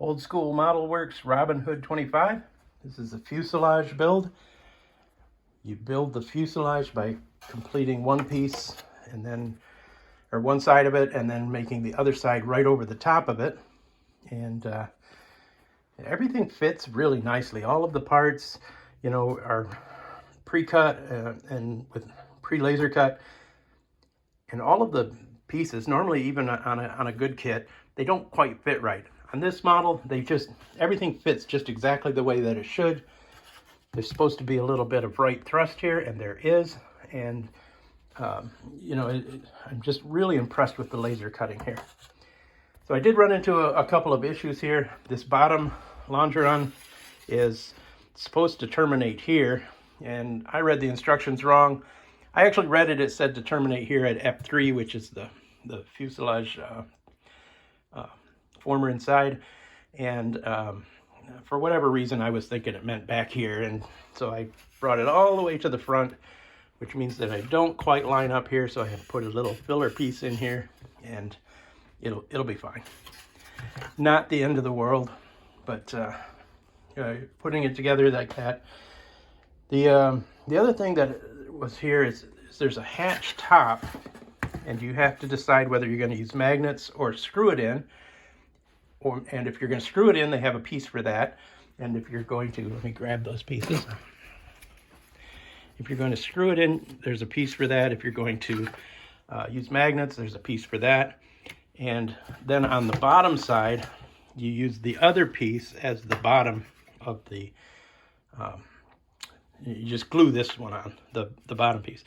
Old School Model Works Robinhood 25. This is a fuselage build. You build the fuselage by completing one piece and then, or one side of it, and then making the other side right over the top of it. And everything fits really nicely. All of the parts, you know, are pre-cut and with pre-laser cut. And all of the pieces, normally even on a good kit, they don't quite fit right. On this model, everything fits just exactly the way that it should. There's supposed to be a little bit of right thrust here, and there is. And, you know, I'm just really impressed with the laser cutting here. So I did run into a couple of issues here. This bottom longeron is supposed to terminate here, and I read the instructions wrong. I actually read it, it said to terminate here at F3, which is the fuselage former inside, and for whatever reason I was thinking it meant back here, and so I brought it all the way to the front, which means that I don't quite line up here, so I have to put a little filler piece in here, and it'll be fine. Not the end of the world, but putting it together like that. The other thing that was here is there's a hatch top, and you have to decide whether you're going to use magnets or screw it in. And if you're going to screw it in, they have a piece for that. And if you're going to, let me grab those pieces. If you're going to screw it in, there's a piece for that. If you're going to use magnets, there's a piece for that. And then on the bottom side, you use the other piece as the bottom of the, you just glue this one on, the bottom piece.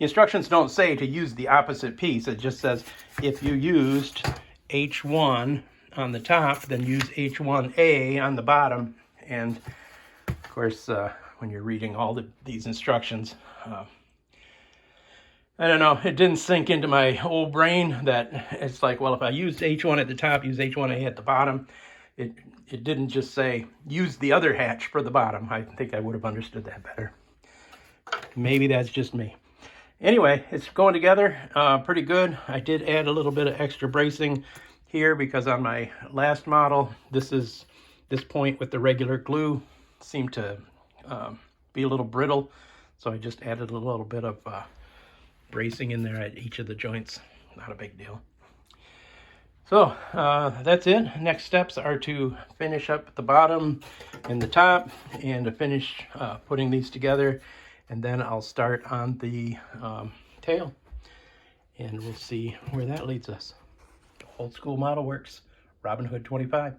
The instructions don't say to use the opposite piece. It just says if you used H1 on the top, then use H1A on the bottom. And of course, when you're reading all these instructions, I don't know, it didn't sink into my old brain that it's like, well, if I used H1 at the top, use H1A at the bottom. It didn't just say use the other hatch for the bottom. I think I would have understood that better. Maybe that's just me. Anyway, it's going together pretty good. I did add a little bit of extra bracing here because on my last model, this point with the regular glue seemed to be a little brittle. So I just added a little bit of bracing in there at each of the joints. Not a big deal. So that's it. Next steps are to finish up the bottom and the top and to finish putting these together. And then I'll start on the tail. And we'll see where that leads us. Old School Model Works, Robinhood 25.